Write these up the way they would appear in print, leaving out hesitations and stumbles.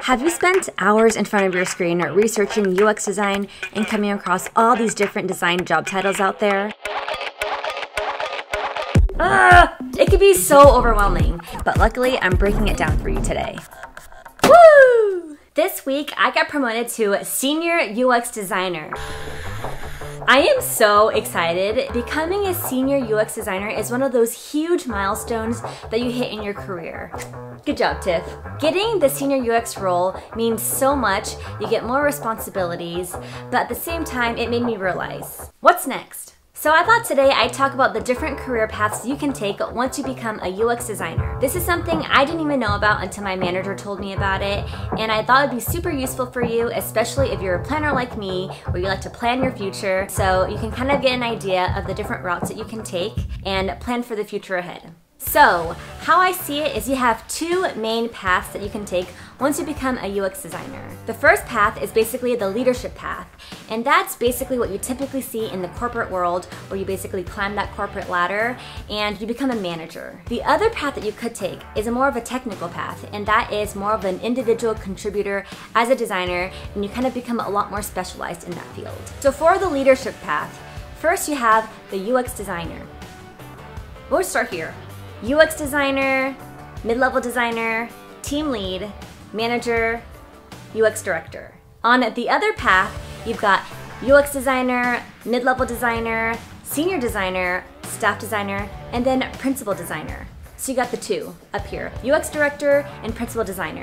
Have you spent hours in front of your screen researching UX design and coming across all these different design job titles out there? It can be so overwhelming, but luckily I'm breaking it down for you today. Woo! This week I got promoted to Senior UX Designer. I am so excited. Becoming a senior UX designer is one of those huge milestones that you hit in your career. Good job, Tiff. Getting the senior UX role means so much. You get more responsibilities, but at the same time, it made me realize, what's next? So I thought today I'd talk about the different career paths you can take once you become a UX designer. This is something I didn't even know about until my manager told me about it, and I thought it'd be super useful for you, especially if you're a planner like me, where you like to plan your future, so you can kind of get an idea of the different routes that you can take and plan for the future ahead. So, how I see it is you have two main paths that you can take once you become a UX designer. The first path is basically the leadership path, and that's basically what you typically see in the corporate world, where you basically climb that corporate ladder and you become a manager. The other path that you could take is more of a technical path, and that is more of an individual contributor as a designer, and you kind of become a lot more specialized in that field. So for the leadership path, first you have the UX designer. We'll start here. UX designer, mid-level designer, team lead, manager, UX director. On the other path, you've got UX designer, mid-level designer, senior designer, staff designer, and then principal designer. So you got the two up here, UX director and principal designer.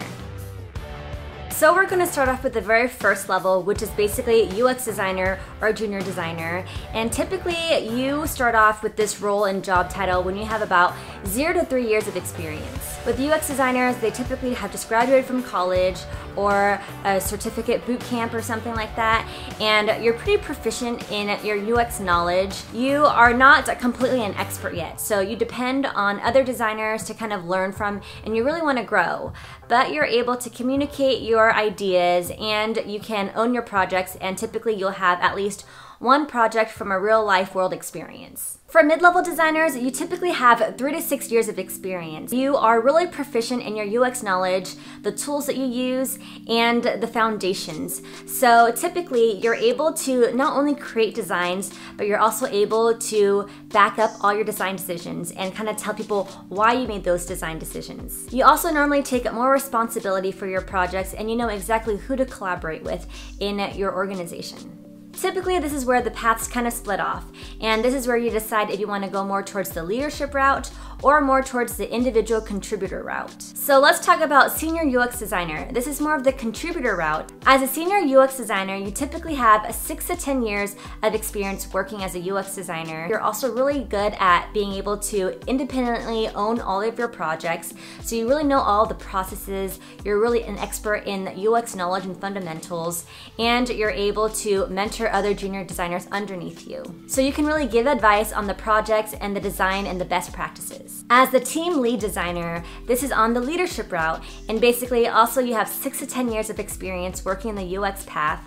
So we're going to start off with the very first level, which is basically UX designer or junior designer. And typically you start off with this role and job title when you have about 0 to 3 years of experience. With UX designers, they typically have just graduated from college or a certificate boot camp or something like that, and you're pretty proficient in your UX knowledge. You are not completely an expert yet, so you depend on other designers to kind of learn from, and you really want to grow. But you're able to communicate your ideas and you can own your projects, and typically you'll have at least one project from a real life world experience. For mid-level designers, you typically have 3 to 6 years of experience. You are really proficient in your UX knowledge, the tools that you use, and the foundations. So typically, you're able to not only create designs, but you're also able to back up all your design decisions and kind of tell people why you made those design decisions. You also normally take more responsibility for your projects, and you know exactly who to collaborate with in your organization. Typically, this is where the paths kind of split off, and this is where you decide if you want to go more towards the leadership route or more towards the individual contributor route. So let's talk about senior UX designer. This is more of the contributor route. As a senior UX designer, you typically have 6 to 10 years of experience working as a UX designer. You're also really good at being able to independently own all of your projects, so you really know all the processes. You're really an expert in UX knowledge and fundamentals, and you're able to mentor other junior designers underneath you. So you can really give advice on the projects and the design and the best practices. As the team lead designer, this is on the leadership route, and basically also you have 6 to 10 years of experience working in the UX path,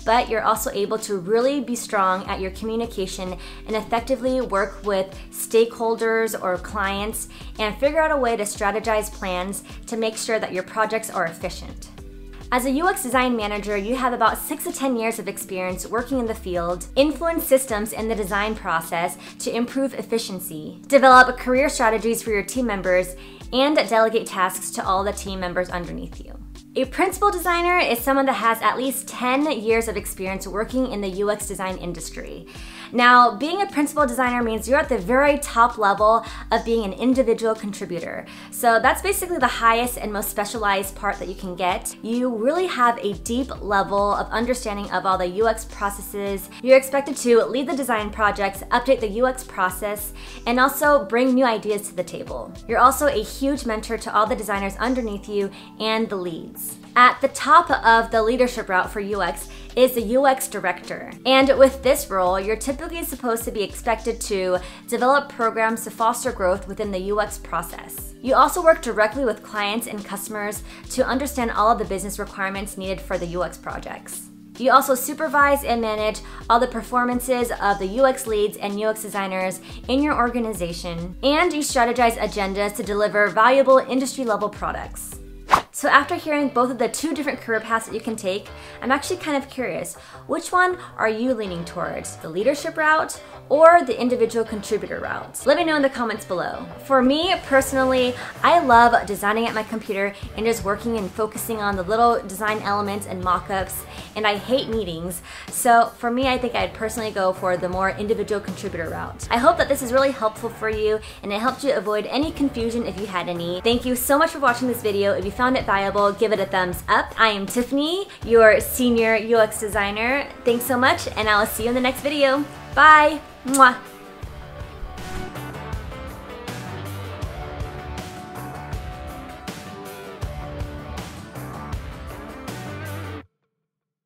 but you're also able to really be strong at your communication and effectively work with stakeholders or clients and figure out a way to strategize plans to make sure that your projects are efficient. As a UX design manager, you have about 6 to 10 years of experience working in the field, influence systems in the design process to improve efficiency, develop career strategies for your team members, and delegate tasks to all the team members underneath you. A principal designer is someone that has at least 10 years of experience working in the UX design industry. Now, being a principal designer means you're at the very top level of being an individual contributor. So that's basically the highest and most specialized part that you can get. You really have a deep level of understanding of all the UX processes. You're expected to lead the design projects, update the UX process, and also bring new ideas to the table. You're also a huge mentor to all the designers underneath you and the leads. At the top of the leadership route for UX is the UX director. And with this role, you're typically supposed to be expected to develop programs to foster growth within the UX process. You also work directly with clients and customers to understand all of the business requirements needed for the UX projects. You also supervise and manage all the performances of the UX leads and UX designers in your organization, and you strategize agendas to deliver valuable industry-level products. So after hearing both of the two different career paths that you can take, I'm actually kind of curious, which one are you leaning towards? The leadership route or the individual contributor route? Let me know in the comments below. For me personally, I love designing at my computer and just working and focusing on the little design elements and mock-ups, and I hate meetings. So for me, I think I'd personally go for the more individual contributor route. I hope that this is really helpful for you and it helped you avoid any confusion if you had any. Thank you so much for watching this video. If you found it valuable, give it a thumbs up. I am Tiffany, your senior UX designer. Thanks so much, and I'll see you in the next video. Bye! Mwah.